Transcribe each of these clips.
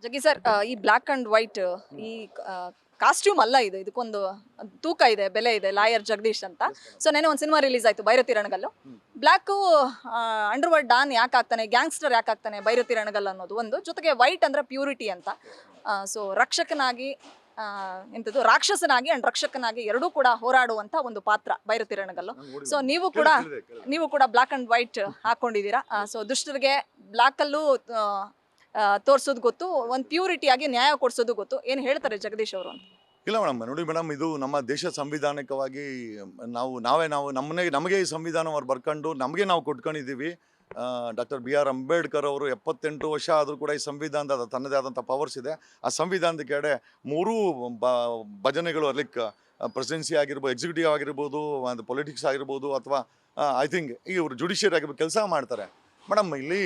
ಜಗ್ಗಿ ಸರ್, ಈ black and white ಈ ಕಾಸ್ಟ್ಯೂಮ್ ಅಲ್ಲ ಇದು, ಇದಕ್ಕೊಂದು ತೂಕ ಇದೆ, ಬೆಲೆ ಇದೆ. ಲಾಯರ್ ಜಗದೀಶ್ ಅಂತ. ಸೊ ನೆನೆ ಒಂದು ಸಿನಿಮಾ ರಿಲೀಸ್ ಆಯ್ತು, ಭೈರತಿ ರಣಗಲ್ಲು. ಬ್ಲ್ಯಾಕು ಅಂಡರ್ವರ್ಲ್ಡ್ ಡಾನ್ ಯಾಕೆ ಆಗ್ತಾನೆ, ಗ್ಯಾಂಗ್ಸ್ಟರ್ ಯಾಕೆ ಆಗ್ತಾನೆ ಭೈರತಿ ರಣಗಲ್ ಅನ್ನೋದು ಒಂದು. ಜೊತೆಗೆ ವೈಟ್ ಅಂದ್ರೆ ಪ್ಯೂರಿಟಿ ಅಂತ. ಸೊ ರಕ್ಷಕನಾಗಿ, ಎಂಥದ್ದು, ರಾಕ್ಷಸನಾಗಿ ಅಂಡ್ ರಕ್ಷಕನಾಗಿ ಎರಡೂ ಕೂಡ ಹೋರಾಡುವಂತ ಒಂದು ಪಾತ್ರ ಭೈರತಿ ರಣಗಲ್ಲು. ಸೊ ನೀವು ಕೂಡ ಬ್ಲ್ಯಾಕ್ ಅಂಡ್ ವೈಟ್ ಹಾಕೊಂಡಿದ್ದೀರಾ. ಸೊ ದುಷ್ಟರಿಗೆ ಬ್ಲ್ಯಾಕ್ ಅಲ್ಲೂ ತೋರಿಸೋದು ಗೊತ್ತು, ಒಂದು ಪ್ಯೂರಿಟಿಯಾಗಿ ನ್ಯಾಯ ಕೊಡಿಸೋದು ಗೊತ್ತು. ಏನು ಹೇಳ್ತಾರೆ ಜಗದೀಶ್ ಅವರು ಅಂತ? ಇಲ್ಲ ಮೇಡಮ್, ನೋಡಿ ಮೇಡಮ್, ಇದು ನಮ್ಮ ದೇಶ ಸಂವಿಧಾನಿಕವಾಗಿ ನಮಗೆ ಈ ಸಂವಿಧಾನವನ್ನು ಬರ್ಕೊಂಡು ನಮಗೆ ನಾವು ಕೊಟ್ಕೊಂಡಿದ್ದೀವಿ. ಡಾಕ್ಟರ್ ಬಿ ಆರ್ ಅಂಬೇಡ್ಕರ್ ಅವರು 78 ವರ್ಷ ಆದರೂ ಕೂಡ ಈ ಸಂವಿಧಾನದ ತನ್ನದೇ ಆದಂಥ ಪವರ್ಸ್ ಇದೆ. ಆ ಸಂವಿಧಾನದ ಕಡೆ ಮೂರೂ ಭಜನೆಗಳು ಅರ್ಲಿಕ್ಕೆ ಪ್ರೆಸಿಡೆನ್ಸಿ ಆಗಿರ್ಬೋದು, ಎಕ್ಸಿಕ್ಯೂಟಿವ್ ಆಗಿರ್ಬೋದು, ಒಂದು ಪೊಲಿಟಿಕ್ಸ್ ಆಗಿರ್ಬೋದು, ಅಥವಾ ಐ ಥಿಂಕ್ ಇವರು ಜುಡಿಷಿಯರಿ ಆಗಿರ್ಬೋದು ಕೆಲಸ ಮಾಡ್ತಾರೆ. ಮೇಡಮ್, ಇಲ್ಲಿ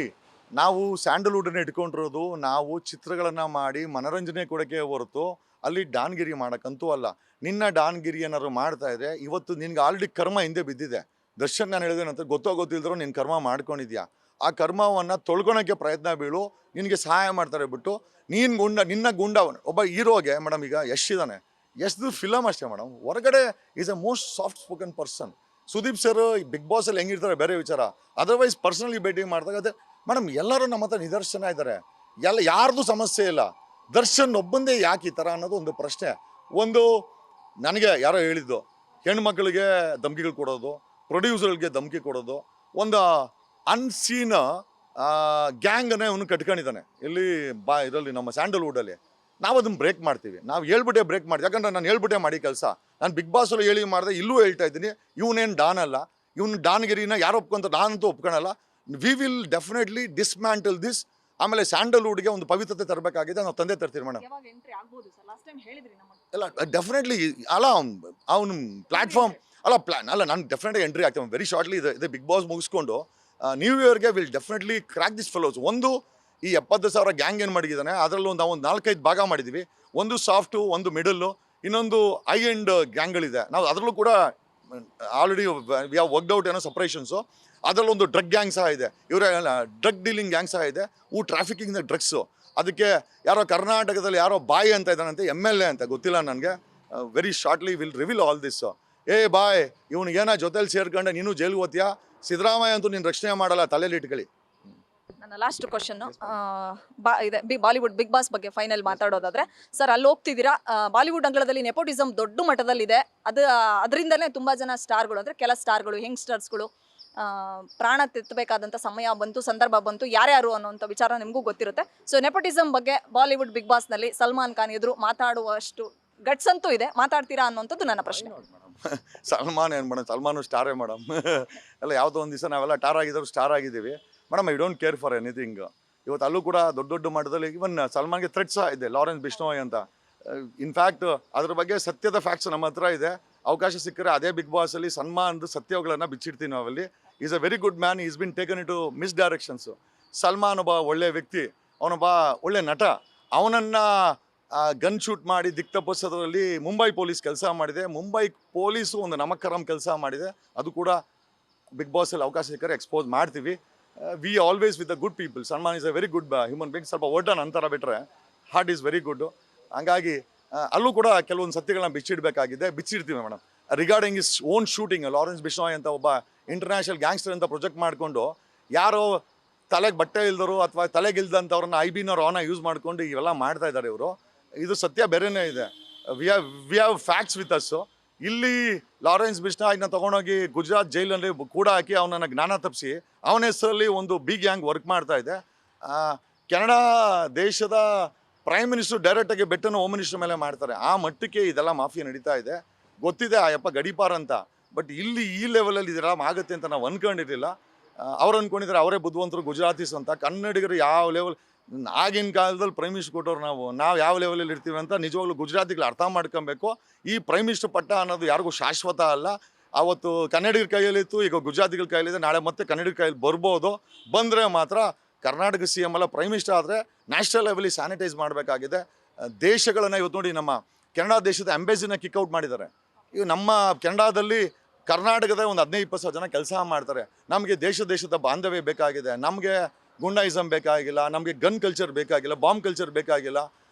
ನಾವು ಸ್ಯಾಂಡಲ್ವುಡನ್ನು ಇಟ್ಕೊಂಡಿರೋದು ನಾವು ಚಿತ್ರಗಳನ್ನು ಮಾಡಿ ಮನೋರಂಜನೆ ಕೊಡೋಕ್ಕೆ ಹೊರತು ಅಲ್ಲಿ ಡಾನ್ಗಿರಿ ಮಾಡೋಕ್ಕಂತೂ ಅಲ್ಲ. ನಿನ್ನ ಡಾನ್ಗಿರಿ ಏನಾದ್ರು ಮಾಡ್ತಾ ಇದ್ರೆ ಇವತ್ತು ನಿನ್ಗೆ ಆಲ್ರೆಡಿ ಕರ್ಮ ಹಿಂದೆ ಬಿದ್ದಿದೆ. ದರ್ಶನ್ ನಾನು ಹೇಳಿದೇನಂತ ಗೊತ್ತಿಲ್ದಿರೋ ನಿನ್ನ ಕರ್ಮ ಮಾಡ್ಕೊಂಡಿದ್ಯಾ. ಆ ಕರ್ಮವನ್ನು ತೊಳ್ಕೊಳಕ್ಕೆ ಪ್ರಯತ್ನ ಬೀಳು, ನಿನಗೆ ಸಹಾಯ ಮಾಡ್ತಾರೆ ಬಿಟ್ಟು ನಿನ್ನ ಗುಂಡ ಒಬ್ಬ ಹೀರೋಗೆ. ಮೇಡಮ್, ಈಗ ಯಶ್ ಇದ್ದಾನೆ, ಯಶ್ದು ಫಿಲಮ್ ಅಷ್ಟೇ ಮೇಡಮ್, ಹೊರಗಡೆ is a most soft spoken person. Sudeep sir big ಬಾಸಲ್ಲಿ ಹೆಂಗಿರ್ತಾರೆ ಬೇರೆ ವಿಚಾರ, ಅದರ್ವೈಸ್ ಪರ್ಸನಲಿ ಭೇಟಿ ಮಾಡಿದಾಗ ಅದೇ ಮೇಡಮ್ ಎಲ್ಲರೂ ನಮ್ಮ ಹತ್ರ ನಿದರ್ಶನ ಇದ್ದಾರೆ. ಯಾರ್ದು ಸಮಸ್ಯೆ ಇಲ್ಲ. ದರ್ಶನ್ ಒಬ್ಬಂದೇ ಯಾಕೆ ಈ ಥರ ಅನ್ನೋದು ಒಂದು ಪ್ರಶ್ನೆ. ಒಂದು ನನಗೆ ಯಾರೋ ಹೇಳಿದ್ದು, ಹೆಣ್ಮಕ್ಳಿಗೆ ಧಮಕಿಗಳು ಕೊಡೋದು, ಪ್ರೊಡ್ಯೂಸರ್ಗಳಿಗೆ ಧಮಕಿ ಕೊಡೋದು, ಒಂದು ಅನ್ಸೀನ್ ಗ್ಯಾಂಗನ್ನೇ ಅವನು ಕಟ್ಕೊಂಡಿದ್ದಾನೆ ಇದರಲ್ಲಿ ನಮ್ಮ ಸ್ಯಾಂಡಲ್ವುಡಲ್ಲಿ. ನಾವು ಅದನ್ನು ಬ್ರೇಕ್ ಮಾಡ್ತೀವಿ, ನಾವು ಹೇಳ್ಬಿಟ್ಟೆ ಬ್ರೇಕ್ ಮಾಡ್ತೀವಿ. ಯಾಕಂದ್ರೆ ನಾನು ಹೇಳ್ಬಿಟ್ಟೆ ಮಾಡಿ ಕೆಲಸ. ನಾನು ಬಿಗ್ ಬಾಸಲ್ಲಿ ಹೇಳಿ ಮಾಡಿದೆ, ಇಲ್ಲೂ ಹೇಳ್ತಾ ಇದ್ದೀನಿ, ಇವನೇನು ಡಾನ್ ಅಲ್ಲ, ಇವನು ಡಾನ್ಗಿರಿನ ಯಾರು ಒಪ್ಕೊಂತ, ನಾನಂತೂ ಒಪ್ಕೊಳಲ್ಲ. We will definitely dismantle this. ಆಮೇಲೆ ಸ್ಯಾಂಡಲ್ವುಡ್ಗೆ ಒಂದು ಪವಿತ್ರತೆ ತರಬೇಕಾಗಿದೆ, ನಾವು ತಂದೆ ತರ್ತೀವಿ ಮೇಡಮ್. ಅಲ್ಲ ಡೆಫಿನೆಟ್ಲಿ ಅಲ್ಲ, ಅವನು ಪ್ಲಾಟ್ಫಾರ್ಮ್ ಅಲ್ಲ ನಾನು ಡೆಫಿನೆಟ್ಲಿ ಎಂಟ್ರಿ ಆಗ್ತೇವೆ ವೆರಿ ಶಾರ್ಟ್ಲಿ. ಇದೆ ಬಿಗ್ ಬಾಸ್ ಮುಗಿಸ್ಕೊಂಡು ನ್ಯೂ ಇಯರ್ಗೆ will definitely crack this fellows. ಒಂದು ಈ 70,000 ಗ್ಯಾಂಗ್ ಏನು ಮಾಡಿದ್ದಾನೆ ಅದರಲ್ಲೂ ನಾವು ಒಂದು 4-5 ಭಾಗ ಮಾಡಿದ್ದೀವಿ. ಒಂದು ಸಾಫ್ಟು, ಒಂದು ಮಿಡಲ್ಲು, ಇನ್ನೊಂದು ಹೈ ಎಂಡ್ ಗ್ಯಾಂಗ್ಗಳಿದೆ. ನಾವು ಅದರಲ್ಲೂ ಕೂಡ already we have worked out ಏನೋ ಸಪ್ರೇಷನ್ಸು. ಅದರಲ್ಲೊಂದು ಡ್ರಗ್ ಗ್ಯಾಂಗ್ ಸಹ ಇದೆ, ಇವರ ಡ್ರಗ್ ಡೀಲಿಂಗ್ ಗ್ಯಾಂಗ್ ಸಹ ಇದೆ. Trafficking drugs. ಅದಕ್ಕೆ ಯಾರೋ ಕರ್ನಾಟಕದಲ್ಲಿ ಯಾರೋ ಬಾಯ್ ಅಂತ ಇದ್ದಾನಂತೆ, MLA ಅಂತ, ಗೊತ್ತಿಲ್ಲ ನನಗೆ. Very shortly will reveal all this. ಬಾಯ್, ಇವನಿಗೇನ ಜೊತೆಲಿ ಸೇರ್ಕೊಂಡೆ ನೀನು ಜೈಲ್ಗೆ ಹೋಗ್ತೀಯಾ, ಸಿದ್ದರಾಮಯ್ಯ ಅಂತೂ ನೀನು ರಕ್ಷಣೆ ಮಾಡಲ್ಲ, ತಲೆಯಲ್ಲಿ ಇಟ್ಕೊಳ್ಳಿ. ನನ್ನ ಲಾಸ್ಟ್ ಕ್ವಶನ್ ಇದೆ, ಬಾಲಿವುಡ್ ಬಿಗ್ ಬಾಸ್ ಬಗ್ಗೆ ಫೈನಲ್ ಮಾತಾಡೋದಾದ್ರೆ. ಸರ್, ಅಲ್ಲಿ ಹೋಗ್ತಿದ್ದೀರಾ, ಬಾಲಿವುಡ್ ಅಂಗಳದಲ್ಲಿ ನೆಪೋಟಿಸಮ್ ದೊಡ್ಡ ಮಟ್ಟದಲ್ಲಿದೆ. ಅದರಿಂದಲೇ ತುಂಬ ಜನ ಸ್ಟಾರ್ಗಳು, ಅಂದರೆ ಕೆಲ ಸ್ಟಾರ್ಗಳು, ಯಂಗ್ಸ್ಟರ್ಸ್ಗಳು ಪ್ರಾಣ ತೆತ್ತಬೇಕಾದಂಥ ಸಮಯ ಬಂತು, ಸಂದರ್ಭ ಬಂತು, ಯಾರ್ಯಾರು ಅನ್ನೋಂಥ ವಿಚಾರ ನಿಮಗೂ ಗೊತ್ತಿರುತ್ತೆ. ಸೊ ನೆಪೋಟಿಸಮ್ ಬಗ್ಗೆ ಬಾಲಿವುಡ್ ಬಿಗ್ ಬಾಸ್ನಲ್ಲಿ ಸಲ್ಮಾನ್ ಖಾನ್ ಎದುರು ಮಾತಾಡುವಷ್ಟು ಗಟ್ಸ್ ಅಂತೂ ಇದೆ, ಮಾತಾಡ್ತೀರಾ ಅನ್ನೋಂಥದ್ದು ನನ್ನ ಪ್ರಶ್ನೆ. ಸಲ್ಮಾನ್ ಏನು ಮೇಡಮ್, ಸಲ್ಮಾನು ಸ್ಟಾರೇ ಮೇಡಮ್. ಎಲ್ಲ ಯಾವುದೋ ಒಂದು ದಿವಸ ನಾವೆಲ್ಲ ಟಾರ್ ಆಗಿದ್ರು, ಸ್ಟಾರ್ ಆಗಿದ್ದೀವಿ madam. I don't care for anything. ಇವತ್ತು ಅಲ್ಲೂ ಕೂಡ ದೊಡ್ಡ ದೊಡ್ಡ ಮಟ್ಟದಲ್ಲಿ ಇವನ್ ಸಲ್ಮಾನ್ಗೆ ಥ್ರೆಟ್ಸ್ ಇದೆ, ಲಾರೆನ್ಸ್ ಬಿಷ್ಣೋಯ್ ಅಂತ. ಇನ್ಫ್ಯಾಕ್ಟ್ ಅದ್ರ ಬಗ್ಗೆ ಸತ್ಯದ ಫ್ಯಾಕ್ಟ್ಸ್ ನಮ್ಮ ಹತ್ರ ಇದೆ. ಅವಕಾಶ ಸಿಕ್ಕರೆ ಅದೇ ಬಿಗ್ ಬಾಸಲ್ಲಿ ಸಲ್ಮಾನ್ದು ಸತ್ಯಗಳನ್ನು ಬಿಚ್ಚಿಡ್ತೀವಿ ನಾವಲ್ಲಿ. Is a very good man, is been taken into misdirections. Salman ಒಬ್ಬ ಒಳ್ಳೆ ವ್ಯಕ್ತಿ, ಅವನೊಬ್ಬ ಒಳ್ಳೆ ನಟ. ಅವನನ್ನು ಗನ್ ಶೂಟ್ ಮಾಡಿ ದಿಕ್ ತಪ್ಪಿಸೋದ್ರಲ್ಲಿ ಮುಂಬೈ ಪೊಲೀಸ್ ಕೆಲಸ ಮಾಡಿದೆ. ಮುಂಬೈ ಪೊಲೀಸು ಒಂದು ನಮಕ್ಕರಂ ಕೆಲಸ ಮಾಡಿದೆ. ಅದು ಕೂಡ ಬಿಗ್ ಬಾಸಲ್ಲಿ ಅವಕಾಶ ಸಿಕ್ಕರೆ ಎಕ್ಸ್ಪೋಸ್ ಮಾಡ್ತೀವಿ. We always with the good people. Salman is a very good human being. ಸ್ವಲ್ಪ ಒಡ್ಡನ್ ಅಂತರ ಬಿಟ್ಟರೆ ಹಾರ್ಟ್ ಈಸ್ ವೆರಿ ಗುಡ್. ಹಂಗಾಗಿ ಅಲ್ಲೂ ಕೂಡ ಕೆಲವೊಂದು ಸತ್ಯಗಳನ್ನ ಬಿಚ್ಚಿಡ್ತೀವಿ madam. Regarding his own shooting, Lawrence Bishnoi ಅಂತ ಒಬ್ಬ ಇಂಟರ್ನ್ಯಾಷನಲ್ ಗ್ಯಾಂಗ್ಸ್ಟರ್ ಅಂತ ಪ್ರೊಜೆಕ್ಟ್ ಮಾಡಿಕೊಂಡು ಯಾರೋ ತಲೆಗೆ ಬಟ್ಟೆ ಇಲ್ದರು ಅಥವಾ ತಲೆಗಿಲ್ದಂಥವ್ರನ್ನ IB-ನವ್ರು ಅವನ್ನ ಯೂಸ್ ಮಾಡಿಕೊಂಡು ಇವೆಲ್ಲ ಮಾಡ್ತಾ ಇದ್ದಾರೆ ಇವರು. ಇದು ಸತ್ಯ ಬೇರೆಯೇ ಇದೆ. We have facts with us. ಇಲ್ಲಿ ಲಾರೆನ್ಸ್ ಬಿಷ್ಣೋಯ್ನ ತೊಗೊಂಡೋಗಿ ಗುಜರಾತ್ ಜೈಲಲ್ಲಿ ಕೂಡ ಹಾಕಿ ಅವನನ್ನು ಜ್ಞಾನ ತಪ್ಪಿಸಿ ಅವನ ಹೆಸರಲ್ಲಿ ಒಂದು ಬಿಗ್ ಗ್ಯಾಂಗ್ ವರ್ಕ್ ಮಾಡ್ತಾ ಇದೆ. ಕೆನಡಾ ದೇಶದ ಪ್ರೈಮ್ ಮಿನಿಸ್ಟರ್ ಡೈರೆಕ್ಟಾಗಿ ಬೆಟ್ಟನ್ನು ಹೋಮ್ ಮಿನಿಸ್ಟರ್ ಮೇಲೆ ಮಾಡ್ತಾರೆ. ಆ ಮಟ್ಟಕ್ಕೆ ಇದೆಲ್ಲ ಮಾಫಿಯಾ ನಡೀತಾ ಇದೆ. ಗೊತ್ತಿದೆ ಆ ಯಪ್ಪ ಗಡೀಪಾರ್ ಅಂತ. ಬಟ್ ಇಲ್ಲಿ ಈ ಲೆವೆಲಲ್ಲಿ ಇದೆಲ್ಲ ಆಗುತ್ತೆ ಅಂತ ನಾವು ಅಂದ್ಕೊಂಡಿರಲಿಲ್ಲ. ಅವ್ರು ಅಂದ್ಕೊಂಡಿದ್ರೆ ಅವರೇ ಬುದ್ಧಿವಂತರು ಗುಜರಾತೀಸ್ ಅಂತ. ಕನ್ನಡಿಗರು ಯಾವ ಲೆವೆಲ್, ಆಗಿನ ಕಾಲದಲ್ಲಿ ಪ್ರೈಮ್ ಮಿನಿಸ್ಟರ್ ಕೊಟ್ಟವ್ರು ನಾವು ಯಾವ ಲೆವೆಲಲ್ಲಿ ಇರ್ತೀವಿ ಅಂತ ನಿಜವಾಗ್ಲೂ ಗುಜರಾತಿಗಳು ಅರ್ಥ ಮಾಡ್ಕೊಬೇಕು. ಈ ಪ್ರೈಮ್ ಮಿನಿಸ್ಟರ್ ಪಟ್ಟ ಅನ್ನೋದು ಯಾರಿಗೂ ಶಾಶ್ವತ ಅಲ್ಲ. ಅವತ್ತು ಕನ್ನಡಿಗರ ಕೈಯಲ್ಲಿತ್ತು, ಈಗ ಗುಜರಾತಿಗಳ ಕೈಯಲ್ಲಿದೆ, ನಾಳೆ ಮತ್ತೆ ಕನ್ನಡಿಗರ ಕೈಯಲ್ಲಿ ಬರ್ಬೋದು. ಬಂದರೆ ಮಾತ್ರ ಕರ್ನಾಟಕ CM ಎಲ್ಲ ಪ್ರೈಮ್ ಮಿನಿಸ್ಟರ್ ಆದರೆ ನ್ಯಾಷನಲ್ ಲೆವೆಲಿ ಸ್ಯಾನಿಟೈಸ್ ಮಾಡಬೇಕಾಗಿದೆ. ದೇಶಗಳನ್ನು ಇವತ್ತು ನೋಡಿ, ನಮ್ಮ ಕೆನಡಾ ದೇಶದ ಎಂಬೆಸಿನ ಕಿಕ್ಔಟ್ ಮಾಡಿದ್ದಾರೆ. ಈಗ ನಮ್ಮ ಕೆನಡಾದಲ್ಲಿ ಕರ್ನಾಟಕದ ಒಂದು 15-20 ಜನ ಕೆಲಸ ಮಾಡ್ತಾರೆ. ನಮಗೆ ದೇಶದ ಬಾಂಧವ್ಯ ಬೇಕಾಗಿದೆ. ನಮಗೆ ಗುಂಡಾಯಿಸಮ್ ಬೇಕಾಗಿಲ್ಲ, ನಮಗೆ ಗನ್ ಕಲ್ಚರ್ ಬೇಕಾಗಿಲ್ಲ, ಬಾಂಬ್ ಕಲ್ಚರ್ ಬೇಕಾಗಿಲ್ಲ,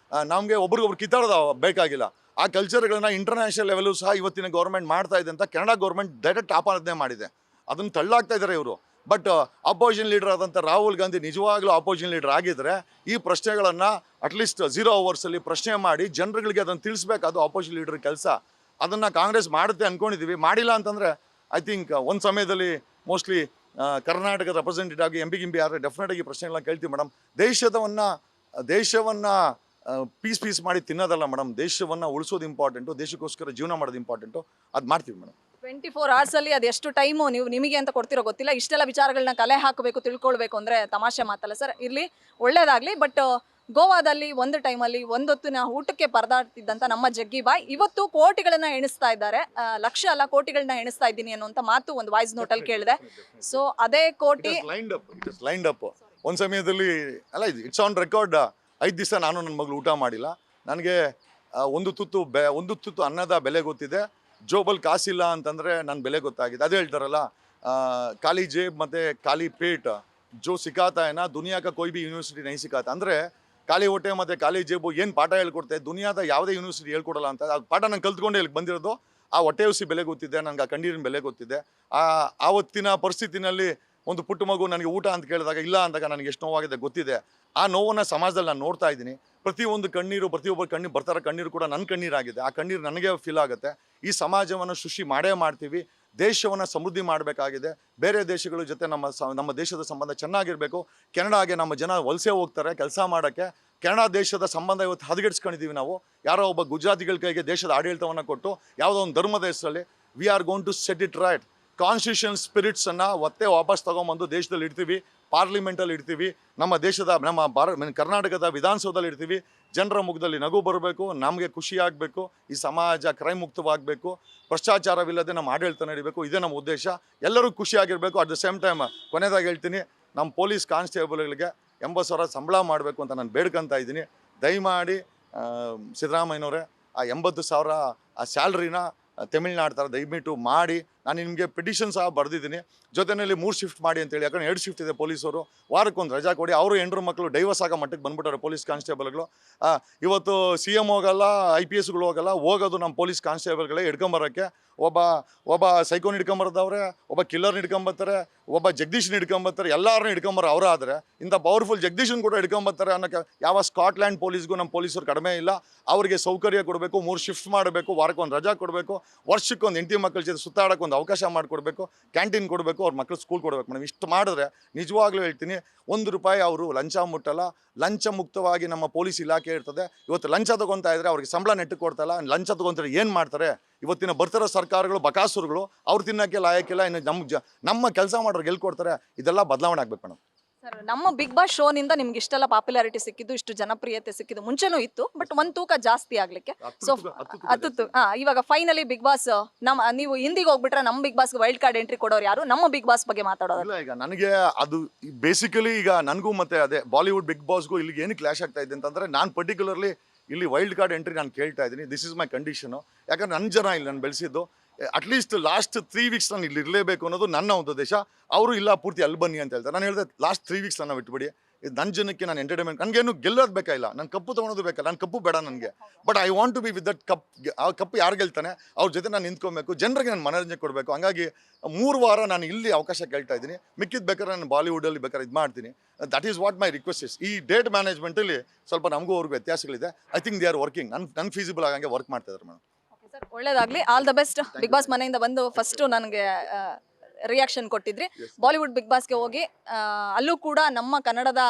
ನಮಗೆ ಒಬ್ರಿಗೊಬ್ರು ಕಿತ್ತಾಡೋದು ಬೇಕಾಗಿಲ್ಲ. ಆ ಕಲ್ಚರ್ಗಳನ್ನ ಇಂಟರ್ನ್ಯಾಷನಲ್ ಲೆವೆಲು ಸಹ ಇವತ್ತಿನ ಗೌರ್ಮೆಂಟ್ ಮಾಡ್ತಾ ಇದೆ ಅಂತ ಕೆನಡಾ ಗೌರ್ಮೆಂಟ್ ಡೈರೆಕ್ಟ್ ಆಪಾದನೆ ಮಾಡಿದೆ. ಅದನ್ನು ತಳ್ಳಾಗ್ತಾ ಇದ್ದಾರೆ ಇವರು. ಬಟ್ ಅಪೋಸಿಷನ್ ಲೀಡರ್ ಆದಂಥ ರಾಹುಲ್ ಗಾಂಧಿ ನಿಜವಾಗ್ಲೂ ಅಪೋಸಿಷನ್ ಲೀಡರ್ ಆಗಿದ್ರೆ ಈ ಪ್ರಶ್ನೆಗಳನ್ನು ಅಟ್ಲೀಸ್ಟ್ 0 ಅವರ್ಸಲ್ಲಿ ಪ್ರಶ್ನೆ ಮಾಡಿ ಜನರುಗಳಿಗೆ ಅದನ್ನು ತಿಳಿಸ್ಬೇಕು. ಅದು ಅಪೋಸಿಷನ್ ಲೀಡರ್ ಕೆಲಸ. ಅದನ್ನು ಕಾಂಗ್ರೆಸ್ ಮಾಡುತ್ತೆ ಅಂದ್ಕೊಂಡಿದ್ದೀವಿ. ಮಾಡಿಲ್ಲ ಅಂತಂದರೆ ಐ ಥಿಂಕ್ ಒಂದು ಸಮಯದಲ್ಲಿ ಮೋಸ್ಟ್ಲಿ ಕರ್ನಾಟಕದ ರೆಪ್ರೆಸೆಂಟೇಟಿವ್ ಆಗಿ ಗಿಂಬಿ ಆದರೆ ಡೆಫಿನೆಟ್ ಆಗಿ ಪ್ರಶ್ನೆಗಳನ್ನ ಕೇಳ್ತೀವಿ ಮೇಡಮ್. ದೇಶವನ್ನು ಪೀಸ್ ಮಾಡಿ ತಿನ್ನೋದಲ್ಲ ಮೇಡಮ್. ದೇಶವನ್ನು ಉಳಿಸೋದು ಇಂಪಾರ್ಟೆಂಟು, ದೇಶಕ್ಕೋಸ್ಕರ ಜೀವನ ಮಾಡೋದು ಇಂಪಾರ್ಟೆಂಟು. ಅದು ಮಾಡ್ತೀವಿ ಮೇಡಮ್. 24 ಅವರ್ಸಲ್ಲಿ ಅದು ಎಷ್ಟು ಟೈಮು ನಿಮಗೆ ಅಂತ ಕೊಡ್ತಿರೋ ಗೊತ್ತಿಲ್ಲ. ಇಷ್ಟೆಲ್ಲ ವಿಚಾರಗಳನ್ನ ಕಲೆ ಹಾಕಬೇಕು, ತಿಳ್ಕೊಳ್ಬೇಕು ಅಂದರೆ ತಮಾಷೆ ಮಾತಲ್ಲ ಸರ್. ಇರಲಿ, ಒಳ್ಳೇದಾಗಲಿ. ಬಟ್ ಗೋವಾದಲ್ಲಿ ಒಂದು ಟೈಮಲ್ಲಿ ಒಂದೊತ್ತಿನ ಊಟಕ್ಕೆ ಪರದಾಡ್ತಿದ್ದಂಥ ನಮ್ಮ ಜಗ್ಗಿ ಬಾಯ್ ಇವತ್ತು ಕೋಟಿಗಳನ್ನ ಎಣಿಸ್ತಾ ಇದ್ದಾರೆ. ಲಕ್ಷ ಅಲ್ಲ, ಕೋಟಿಗಳನ್ನ ಎಣಿಸ್ತಾ ಇದ್ದೀನಿ ಅನ್ನುವಂಥ ಮಾತು ಒಂದು ವಾಯ್ಸ್ ನೋಟಲ್ಲಿ ಕೇಳಿದೆ. ಸೊ ಅದೇ ಕೋಟಿ ಲೈನ್ಡ್ ಅಪ್ ಒಂದು ಸಮಯದಲ್ಲಿ ಅಲ್ಲ, ಇಟ್ಸ್ ಆನ್ ರೆಕಾರ್ಡ್. 5 ದಿವಸ ನಾನು ನನ್ನ ಮಗಳು ಊಟ ಮಾಡಿಲ್ಲ. ನನಗೆ ಒಂದು ತುತ್ತು ಅನ್ನದ ಬೆಲೆ ಗೊತ್ತಿದೆ, ಜೋಬಲ್ ಕಾಸಿಲ್ಲ ಅಂತಂದರೆ ನನ್ನ ಬೆಲೆ ಗೊತ್ತಾಗಿದೆ. ಅದೇ ಹೇಳ್ತಾರಲ್ಲ, ಖಾಲಿ ಜೇಬ್ ಮತ್ತು ಖಾಲಿ ಪೇಟ್ ಜೋ ಸಿಕ್ಕಾತಾ ಏನಾ ದುನಿಯಾ ಕಾ ಕೊಯ್ ಬಿ ಯೂನಿವರ್ಸಿಟಿ ನೈ ಸಿಕ್ಕಾತ. ಅಂದರೆ ಖಾಲಿ ಹೊಟ್ಟೆ ಮತ್ತು ಖಾಲಿ ಜೇಬು ಏನು ಪಾಠ ಹೇಳ್ಕೊಡ್ತೆ ದುನಿಯಾದ ಯಾವುದೇ ಯೂನಿವರ್ಸಿಟಿ ಹೇಳ್ಕೊಡಲ್ಲ ಅಂತ. ಆ ಪಾಠ ನಾನು ಕಲ್ತ್ಕೊಂಡೆ ಇಲ್ಲಿಗೆ ಬಂದಿರೋದು. ಆ ಹೊಟ್ಟೆ ಹುಸಿ ಬೆಲೆ ಗೊತ್ತಿದೆ ನನಗೆ, ಆ ಕಣ್ಣೀರಿನ ಬೆಲೆ ಗೊತ್ತಿದೆ. ಆವತ್ತಿನ ಪರಿಸ್ಥಿತಿನಲ್ಲಿ ಒಂದು ಪುಟ್ಟ ಮಗು ನನಗೆ ಊಟ ಅಂತ ಕೇಳಿದಾಗ ಇಲ್ಲ ಅಂದಾಗ ನನಗೆ ಎಷ್ಟು ನೋವಾಗಿದೆ ಗೊತ್ತಿದೆ. ಆ ನೋವನ್ನು ಸಮಾಜದಲ್ಲಿ ನಾನು ನೋಡ್ತಾ ಇದ್ದೀನಿ. ಪ್ರತಿಯೊಂದು ಕಣ್ಣೀರು, ಪ್ರತಿಯೊಬ್ಬರು ಕಣ್ಣೀರು ಬರ್ತಾರ ಕಣ್ಣೀರು ಕೂಡ ನನ್ನ ಕಣ್ಣೀರಾಗಿದೆ. ಆ ಕಣ್ಣೀರು ನನಗೆ ಫೀಲ್ ಆಗುತ್ತೆ. ಈ ಸಮಾಜವನ್ನು ಸೃಷ್ಟಿ ಮಾಡೇ ಮಾಡ್ತೀವಿ. ದೇಶವನ್ನು ಸಮೃದ್ಧಿ ಮಾಡಬೇಕಾಗಿದೆ. ಬೇರೆ ದೇಶಗಳ ಜೊತೆ ನಮ್ಮ ದೇಶದ ಸಂಬಂಧ ಚೆನ್ನಾಗಿರಬೇಕು. ಕೆನಡಾಗೆ ನಮ್ಮ ಜನ ವಲಸೆ ಹೋಗ್ತಾರೆ ಕೆಲಸ ಮಾಡೋಕ್ಕೆ. ಕೆನಡಾ ದೇಶದ ಸಂಬಂಧ ಇವತ್ತು ಹದಗೆಡಿಸ್ಕೊಂಡಿದ್ದೀವಿ ನಾವು. ಯಾರೋ ಒಬ್ಬ ಗುಜರಾತಿಗಳ ಕೈಗೆ ದೇಶದ ಆಡಳಿತವನ್ನು ಕೊಟ್ಟು ಯಾವುದೋ ಒಂದು ಧರ್ಮದ ಹೆಸರಲ್ಲಿ we are going to set it right. Constitution ಸ್ಪಿರಿಟ್ಸನ್ನು ಒತ್ತೆ ವಾಪಸ್ ತೊಗೊಂಬಂದು ದೇಶದಲ್ಲಿ ಇಡ್ತೀವಿ, ಪಾರ್ಲಿಮೆಂಟಲ್ಲಿ ಇಡ್ತೀವಿ, ನಮ್ಮ ಕರ್ನಾಟಕದ ವಿಧಾನಸೌಧದಲ್ಲಿ ಇಡ್ತೀವಿ. ಜನರ ಮುಖದಲ್ಲಿ ನಗು ಬರಬೇಕು, ನಮಗೆ ಖುಷಿ ಆಗಬೇಕು, ಈ ಸಮಾಜ ಕ್ರೈಮ್ ಮುಕ್ತವಾಗಬೇಕು, ಭ್ರಷ್ಟಾಚಾರವಿಲ್ಲದೆ ನಮ್ಮ ಆಡಳಿತ ನಡಿಬೇಕು. ಇದೇ ನಮ್ಮ ಉದ್ದೇಶ. ಎಲ್ಲರೂ ಖುಷಿಯಾಗಿರಬೇಕು. ಅಟ್ ದ ಸೇಮ್ ಟೈಮ್ ಕೊನೆಯದಾಗಿ ಹೇಳ್ತೀನಿ, ನಮ್ಮ ಪೊಲೀಸ್ ಕಾನ್ಸ್ಟೇಬಲ್ಗಳಿಗೆ 80,000 ಸಂಬಳ ಮಾಡಬೇಕು ಅಂತ ನಾನು ಬೇಡ್ಕೊತಾ ಇದ್ದೀನಿ. ದಯಮಾಡಿ ಸಿದ್ದರಾಮಯ್ಯನವರೇ ಆ 80,000 ಆ ಸ್ಯಾಲ್ರಿನ ತಮಿಳ್ನಾಡು ಥರ ದಯವಿಟ್ಟು ಮಾಡಿ. ನಾನು ನಿಮಗೆ ಪಿಟಿಷನ್ ಸಹ ಬರೆದಿದ್ದೀನಿ. ಜೊತೆಯಲ್ಲಿ 3 ಶಿಫ್ಟ್ ಮಾಡಿ ಅಂತೇಳಿ. ಯಾಕಂದರೆ 2 ಶಿಫ್ಟ್ ಇದೆ ಪೊಲೀಸರು. ವಾರಕ್ಕೊಂದು ರಜಾ ಕೊಡಿ. ಅವರು ಹೆಂಡ್ರು ಮಕ್ಕಳು ಡೈವರ್ಸ್ ಆಗೋ ಮಟ್ಟಕ್ಕೆ ಬಂದ್ಬಿಟ್ಟಾರೆ ಪೊಲೀಸ್ ಕಾನ್ಸ್ಟೇಬಲ್ಗಳು. ಇವತ್ತು CM ಹೋಗಲ್ಲ, IPSಗಳು ಹೋಗಲ್ಲ, ಹೋಗೋದು ನಮ್ಮ ಪೊಲೀಸ್ ಕಾನ್ಸ್ಟೇಬಲ್ಗಳೇ ಹಿಡ್ಕೊಂಬರೋಕ್ಕೆ. ಒಬ್ಬ ಸೈಕೋನ್ ಹಿಡ್ಕೊಂಬರ್ದವ್ರೆ, ಒಬ್ಬ ಕಿಲ್ಲರ್ನ ಹಿಡ್ಕೊಂಬರ್ತಾರೆ, ಒಬ್ಬ ಜಗದೀಶ್ನ ಹಿಡ್ಕೊಂಬರ್ತಾರೆ. ಎಲ್ಲರನ್ನೂ ಹಿಡ್ಕೊಂಬರೋ ಅವರಾದರೆ ಇಂಥ ಪವರ್ಫುಲ್ ಜಗದೀಶನ್ ಕೂಡ ಹಿಡ್ಕೊಂಬರ್ತಾರೆ ಅನ್ನೋಕ್ಕೆ ಯಾವ ಸ್ಕಾಟ್ಲ್ಯಾಂಡ್ ಪೊಲೀಸ್ಗೂ ನಮ್ಮ ಪೊಲೀಸರು ಕಡಿಮೆ ಇಲ್ಲ. ಅವರಿಗೆ ಸೌಕರ್ಯ ಕೊಡಬೇಕು, 3 ಶಿಫ್ಟ್ ಮಾಡಬೇಕು, ವಾರಕ್ಕೊಂದು ರಜಾ ಕೊಡಬೇಕು, ವರ್ಷಕ್ಕೊಂದು ಹೆಂಡತಿ ಮಕ್ಕಳ ಜೊತೆ ಸುತ್ತಾಡೋಕ್ಕೆ ಒಂದು ಅವಕಾಶ ಮಾಡಿಕೊಡ್ಬೇಕು, ಕ್ಯಾಂಟೀನ್ ಕೊಡಬೇಕು, ಅವ್ರ ಮಕ್ಕಳು ಸ್ಕೂಲ್ ಕೊಡಬೇಕು ಮೇಡಮ್. ಇಷ್ಟು ಮಾಡಿದ್ರೆ ನಿಜವಾಗ್ಲೂ ಹೇಳ್ತೀನಿ, ₹1 ಅವರು ಲಂಚ ಮುಟ್ಟಲ್ಲ. ಲಂಚ ಮುಕ್ತವಾಗಿ ನಮ್ಮ ಪೊಲೀಸ್ ಇಲಾಖೆ ಇರ್ತದೆ. ಇವತ್ತು ಲಂಚ ತೊಗೊತಾ ಇದ್ರೆ ಅವ್ರಿಗೆ ಸಂಬಳ ನೆಟ್ಟು ಕೊಡ್ತಾಯಿಲ್ಲ. ಲಂಚ ತೊಗೊತಾರೆ ಏನು ಮಾಡ್ತಾರೆ? ಇವತ್ತಿನ ಬರ್ತಿರೋ ಸರ್ಕಾರಗಳು ಬಕಾಸುರುಗಳು, ಅವ್ರು ತಿನ್ನೋಕ್ಕೆ ಲಾಯಕ್ಕಿಲ್ಲ. ಇನ್ನು ನಮ್ಮ ಕೆಲಸ ಮಾಡೋರಿಗೆ ಎಲ್ಲಿ ಕೊಡ್ತಾರೆ? ಇದೆಲ್ಲ ಬದಲಾವಣೆ ಆಗ್ಬೇಕು ಮೇಡಮ್. ಸರ್, ನಮ್ಮ ಬಿಗ್ ಬಾಸ್ ಶೋನಿಂದ ನಿಮ್ಗೆ ಇಷ್ಟೆಲ್ಲ ಪಾಪ್ಯುಲಾರಿಟಿ ಸಿಕ್ಕಿದ್ದು, ಇಷ್ಟು ಜನಪ್ರಿಯತೆ ಸಿಕ್ಕಿದ್ದು ಮುಂಚೆನೂ ಇತ್ತು. ಬಟ್ ಒಂದು ತೂಕ ಜಾಸ್ತಿ ಆಗ್ಲಿಕ್ಕೆ ಸೊ ಇವಾಗ ಫೈನಲಿ ಬಿಗ್ ಬಾಸ್ ನೀವು ಹಿಂದಿಗೆ ಹೋಗ್ಬಿಟ್ರೆ ನಮ್ಮ ಬಿಗ್ ಬಾಸ್ಗೆ ವೈಲ್ಡ್ ಕಾರ್ಡ್ ಎಂಟ್ರಿ ಕೊಡೋರು ಯಾರು? ನಮ್ಮ ಬಿಗ್ ಬಾಸ್ ಬಗ್ಗೆ ಮಾತಾಡೋದು. ಈಗ ನನಗೆ ಅದು ಬೇಸಿಕಲಿ ಈಗ ನನಗೂ ಮತ್ತೆ ಅದೇ ಬಾಲಿವುಡ್ ಬಿಗ್ ಬಾಸ್ಗೂ ಇಲ್ಲಿಗೆ ಏನು ಕ್ಲಾಶ್ ಆಗ್ತಾ ಇದೆ ಅಂತಂದ್ರೆ, ನಾನು ಪರ್ಟಿಕ್ಯುಲರ್ಲಿ ಇಲ್ಲಿ ವೈಲ್ಡ್ ಕಾರ್ಡ್ ಎಂಟ್ರಿ ನಾನು ಕೇಳ್ತಾ ಇದ್ದೀನಿ. This is my condition. ಯಾಕಂದ್ರೆ ನನ್ನ ಜನ ಇಲ್ಲಿ ನಾನು ಬೆಳೆಸಿದ್ದು ಅಟ್ಲೀಸ್ಟ್ ಲಾಸ್ಟ್ 3 ವೀಕ್ಸ್ ನಾನು ಇಲ್ಲಿ ಇರಲೇಬೇಕು ಅನ್ನೋದು ನನ್ನ ಒಂದು ಉದ್ದೇಶ. ಅವರು ಇಲ್ಲ ಪೂರ್ತಿ ಅಲ್ಲಿ ಬನ್ನಿ ಅಂತ ಹೇಳ್ತಾರೆ. ನಾನು ಹೇಳಿದೆ ಲಾಸ್ಟ್ 3 ವೀಕ್ಸ್ ನನ್ನ ಬಿಟ್ಬಿಡಿ. ಇದು ನನ್ನ ಜನಕ್ಕೆ ನಾನು ಎಂಟರ್ಟೈನ್ಮೆಂಟ್, ನನಗೇನು ಗೆಲ್ಲೋದು ಬೇಕಾಗಿಲ್ಲ, ನಾನು ಕಪ್ಪು ತೊಗೊಳೋದು ಬೇಕಲ್ಲ, ನಾನು ಕಪ್ಪು ಬೇಡ ನನಗೆ. But I want to be with that cup. ಆ ಕಪ್ಪು ಯಾರು ಗೆಲ್ತಾನೆ ಅವ್ರ ಜೊತೆ ನಾನು ನಿಂತ್ಕೊಬೇಕು, ಜನರಿಗೆ ನಾನು ಮನೋರಂಜನೆ ಕೊಡಬೇಕು. ಹಂಗಾಗಿ 3 ವಾರ ನಾನು ಇಲ್ಲಿ ಅವಕಾಶ ಕೇಳ್ತಾ ಇದ್ದೀನಿ. ಮಿಕ್ಕಿದ ಬೇಕಾದ್ರೆ ನಾನು ಬಾಲಿವುಡಲ್ಲಿ ಬೇಕಾದ್ರೆ ಇದು ಮಾಡ್ತೀನಿ. That is what my request is. ಈ ಡೇಟ್ ಮ್ಯಾನೇಜ್ಮೆಂಟಲ್ಲಿ ಸ್ವಲ್ಪ ನಮಗೂ ಅವ್ರಿಗೂ ವ್ಯತ್ಯಾಸಗಳಿದೆ. I think they are working. ನನ್ನ ಫೀಸಿಬಲ್ ಆಗಂಗೆ ವರ್ಕ್ ಮಾಡ್ತಾ ಇದ್ದಾರೆ ಮೇಡಮ್. ಸರ್, ಒಳ್ಳೇದಾಗ್ಲಿ, all the best. Big boss ಮನೆಯಿಂದ ಬಂದು ಫಸ್ಟು ನನಗೆ ರಿಯಾಕ್ಷನ್ ಕೊಟ್ಟಿದ್ರಿ. ಬಾಲಿವುಡ್ ಬಿಗ್ ಬಾಸ್ಗೆ ಹೋಗಿ ಅಲ್ಲೂ ಕೂಡ ನಮ್ಮ ಕನ್ನಡದ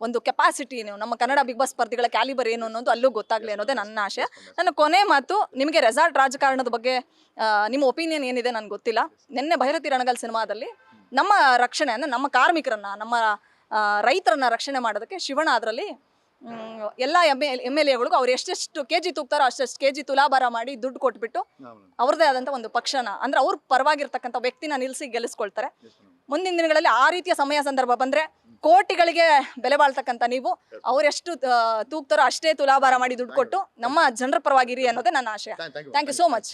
ಒಂದು ಕೆಪಾಸಿಟಿ ಏನು, ನಮ್ಮ ಕನ್ನಡ ಬಿಗ್ ಬಾಸ್ ಸ್ಪರ್ಧಿಗಳ ಕ್ಯಾಲಿಬರ್ ಏನು ಅನ್ನೋದು ಅಲ್ಲೂ ಗೊತ್ತಾಗಲಿ ಅನ್ನೋದೇ ನನ್ನ ಆಶೆ. ನನ್ನ ಕೊನೆ ಮಾತು, ನಿಮಗೆ ರೆಸಾರ್ಟ್ ರಾಜಕಾರಣದ ಬಗ್ಗೆ ನಿಮ್ಮ ಒಪಿನಿಯನ್ ಏನಿದೆ ನನಗೆ ಗೊತ್ತಿಲ್ಲ. ನಿನ್ನೆ ಭೈರತಿ ರಣಗಲ್ ಸಿನಿಮಾದಲ್ಲಿ ನಮ್ಮ ರಕ್ಷಣೆ ಅಂದರೆ ನಮ್ಮ ಕಾರ್ಮಿಕರನ್ನ, ನಮ್ಮ ರೈತರನ್ನ ರಕ್ಷಣೆ ಮಾಡೋದಕ್ಕೆ ಶಿವಣ್ಣ ಅದರಲ್ಲಿ ಎಲ್ಲ MLAಗಳಿಗೂ ಅವ್ರು ಎಷ್ಟೆಷ್ಟು KG ತೂಗ್ತಾರೋ ಅಷ್ಟೆಷ್ಟು KG ತುಲಾಭಾರ ಮಾಡಿ ದುಡ್ಡು ಕೊಟ್ಬಿಟ್ಟು ಅವ್ರದ್ದೇ ಆದಂಥ ಒಂದು ಪಕ್ಷನ, ಅಂದ್ರೆ ಅವ್ರ ಪರವಾಗಿರ್ತಕ್ಕಂಥ ವ್ಯಕ್ತಿನ ನಿಲ್ಲಿಸಿ ಗೆಲ್ಲಿಸ್ಕೊಳ್ತಾರೆ. ಮುಂದಿನ ದಿನಗಳಲ್ಲಿ ಆ ರೀತಿಯ ಸಮಯ ಸಂದರ್ಭ ಬಂದರೆ ಕೋಟಿಗಳಿಗೆ ಬೆಲೆ ಬಾಳ್ತಕ್ಕಂಥ ನೀವು ಅವರೆಷ್ಟು ತೂಗ್ತಾರೋ ಅಷ್ಟೇ ತುಲಾಭಾರ ಮಾಡಿ ದುಡ್ಡು ಕೊಟ್ಟು ನಮ್ಮ ಜನರ ಪರವಾಗಿರಿ ಅನ್ನೋದೇ ನನ್ನ ಆಶಯ. Thank you so much.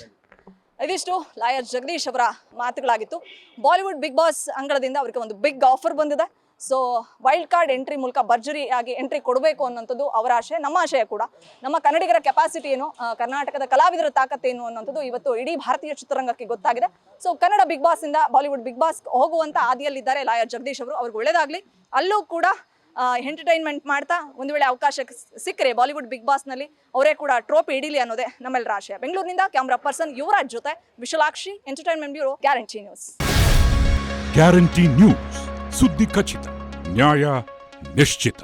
ಇದಿಷ್ಟು ಲಾಯರ್ ಜಗದೀಶ್ ಅವರ ಮಾತುಗಳಾಗಿತ್ತು. ಬಾಲಿವುಡ್ ಬಿಗ್ ಬಾಸ್ ಅಂಗಳದಿಂದ ಅವರಿಗೆ ಒಂದು ಬಿಗ್ ಆಫರ್ ಬಂದಿದೆ. ಸೊ ವೈಲ್ಡ್ ಕಾರ್ಡ್ ಎಂಟ್ರಿ ಮೂಲಕ ಭರ್ಜರಿಯಾಗಿ ಎಂಟ್ರಿ ಕೊಡಬೇಕು ಅನ್ನೋಂಥದ್ದು ಅವರ ಆಶೆ, ನಮ್ಮ ಆಶಯ ಕೂಡ. ನಮ್ಮ ಕನ್ನಡಿಗರ ಕೆಪಾಸಿಟಿ ಏನು, ಕರ್ನಾಟಕದ ಕಲಾವಿದರ ತಾಕತ್ತೇನು ಅನ್ನೋಂಥದ್ದು ಇವತ್ತು ಇಡೀ ಭಾರತೀಯ ಚಿತ್ರರಂಗಕ್ಕೆ ಗೊತ್ತಾಗಿದೆ. ಸೊ ಕನ್ನಡ ಬಿಗ್ ಬಾಸ್ ಇಂದ ಬಾಲಿವುಡ್ ಬಿಗ್ ಬಾಸ್ ಹೋಗುವಂತ ಆದಿಯಲ್ಲಿದ್ದಾರೆ ಲಾಯರ್ ಜಗದೀಶ್ ಅವರು. ಅವ್ರಿಗೆ ಒಳ್ಳೇದಾಗ್ಲಿ. ಅಲ್ಲೂ ಕೂಡ ಎಂಟರ್ಟೈನ್ಮೆಂಟ್ ಮಾಡ್ತಾ ಒಂದು ವೇಳೆ ಅವಕಾಶ ಸಿಕ್ಕರೆ ಬಾಲಿವುಡ್ ಬಿಗ್ ಬಾಸ್ನಲ್ಲಿ ಅವರೇ ಕೂಡ ಟ್ರೋಫಿ ಹಿಡೀಲಿ ಅನ್ನೋದೇ ನಮ್ಮೆಲ್ಲರ ಆಶಯ. ಬೆಂಗಳೂರಿನಿಂದ ಕ್ಯಾಮ್ರಾ ಪರ್ಸನ್ ಯುವರಾಜ್ ಜೊತೆ Vishalakshi, entertainment bureau, guarantee news. Guarantee news, ಸುದ್ದಿ ಖಚಿತ, ನ್ಯಾಯ ನಿಶ್ಚಿತ.